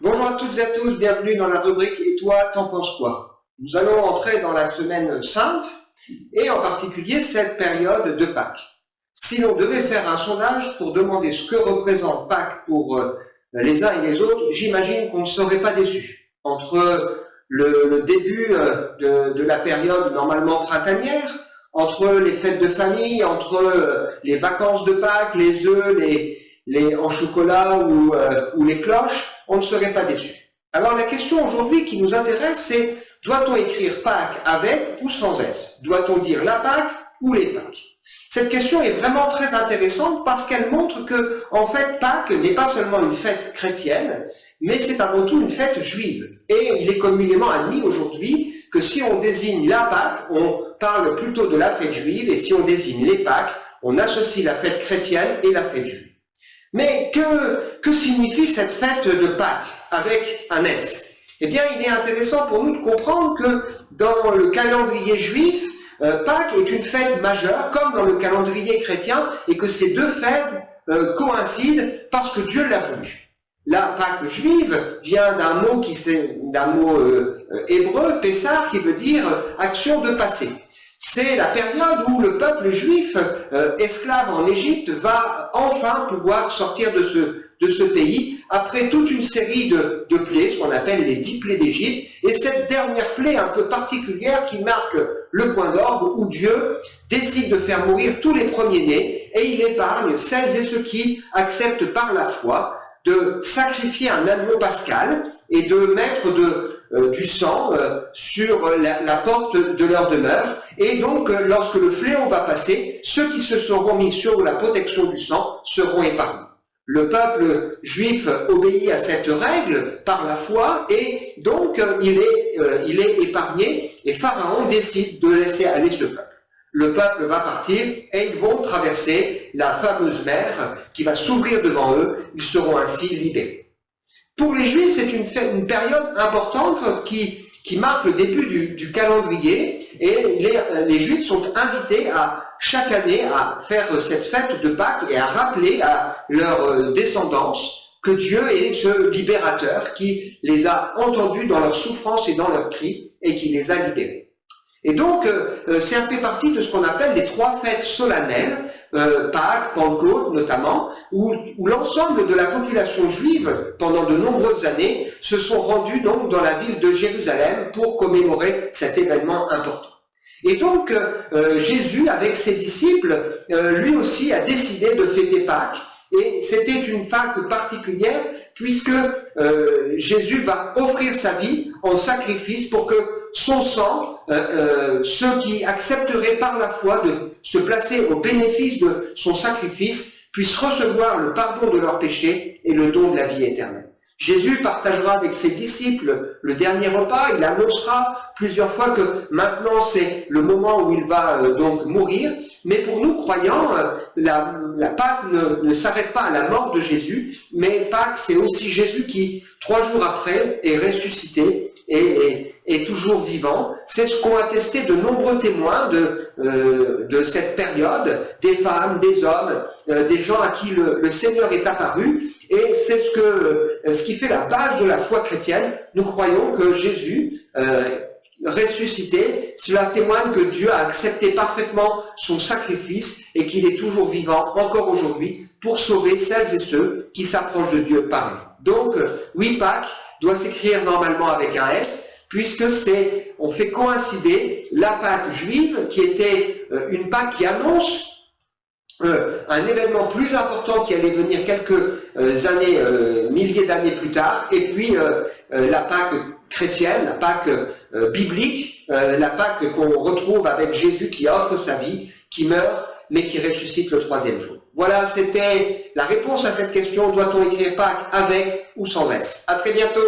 Bonjour à toutes et à tous, bienvenue dans la rubrique « Et toi, t'en penses quoi ?» Nous allons entrer dans la semaine sainte et en particulier cette période de Pâques. Si l'on devait faire un sondage pour demander ce que représente Pâques pour les uns et les autres, j'imagine qu'on ne serait pas déçu. Entre le début de la période normalement printanière, entre les fêtes de famille, entre les vacances de Pâques, les œufs, les en chocolat ou les cloches, on ne serait pas déçu. Alors la question aujourd'hui qui nous intéresse, c'est doit-on écrire Pâques avec ou sans S? Doit-on dire la Pâques ou les Pâques? Cette question est vraiment très intéressante parce qu'elle montre que, en fait, Pâques n'est pas seulement une fête chrétienne, mais c'est avant tout une fête juive. Et il est communément admis aujourd'hui que si on désigne la Pâques, on parle plutôt de la fête juive, et si on désigne les Pâques, on associe la fête chrétienne et la fête juive. Mais que signifie cette fête de Pâques avec un S? Eh bien, il est intéressant pour nous de comprendre que dans le calendrier juif, Pâques est une fête majeure, comme dans le calendrier chrétien, et que ces deux fêtes coïncident parce que Dieu l'a voulu. La Pâques juive vient d'un mot hébreu, Pessah, qui veut dire action de passé. C'est la période où le peuple juif, esclave en Égypte, va enfin pouvoir sortir de ce pays, après toute une série de plaies, ce qu'on appelle les 10 plaies d'Égypte, et cette dernière plaie un peu particulière qui marque le point d'orgue où Dieu décide de faire mourir tous les premiers-nés, et il épargne celles et ceux qui acceptent par la foi de sacrifier un agneau pascal et de mettre du sang sur la porte de leur demeure. Et donc, lorsque le fléau va passer, ceux qui se seront mis sur la protection du sang seront épargnés. Le peuple juif obéit à cette règle par la foi et donc il est épargné et Pharaon décide de laisser aller ce peuple. Le peuple va partir et ils vont traverser la fameuse mer qui va s'ouvrir devant eux. Ils seront ainsi libérés. Pour les Juifs, c'est une période importante qui marque le début du calendrier et les Juifs sont invités chaque année à faire cette fête de Pâques et à rappeler à leur descendance que Dieu est ce libérateur qui les a entendus dans leur souffrance et dans leurs cris et qui les a libérés. Et donc, ça fait partie de ce qu'on appelle les 3 fêtes solennelles, Pâques, Pentecôte notamment, où l'ensemble de la population juive, pendant de nombreuses années, se sont rendus donc dans la ville de Jérusalem pour commémorer cet événement important. Et donc, Jésus, avec ses disciples, lui aussi a décidé de fêter Pâques, et c'était une Pâques particulière, puisque Jésus va offrir sa vie en sacrifice pour que son sang, ceux qui accepteraient par la foi de se placer au bénéfice de son sacrifice, puissent recevoir le pardon de leurs péchés et le don de la vie éternelle. Jésus partagera avec ses disciples le dernier repas, il annoncera plusieurs fois que maintenant c'est le moment où il va donc mourir, mais pour nous croyants, la Pâques ne s'arrête pas à la mort de Jésus, mais Pâques c'est aussi Jésus qui, 3 jours après, est ressuscité et est toujours vivant. C'est ce qu'ont attesté de nombreux témoins de cette période, des femmes, des hommes, des gens à qui le Seigneur est apparu, et c'est ce qui fait la base de la foi chrétienne. Nous croyons que Jésus, ressuscité, cela témoigne que Dieu a accepté parfaitement son sacrifice et qu'il est toujours vivant encore aujourd'hui pour sauver celles et ceux qui s'approchent de Dieu par lui. Donc, oui, Pâques doit s'écrire normalement avec un S, puisque on fait coïncider la Pâque juive, qui était une Pâque qui annonce un événement plus important qui allait venir quelques années, milliers d'années plus tard, et puis la Pâque chrétienne, la Pâque biblique, la Pâque qu'on retrouve avec Jésus qui offre sa vie, qui meurt, mais qui ressuscite le 3e jour. Voilà, c'était la réponse à cette question, doit-on écrire Pâques avec ou sans S? À très bientôt.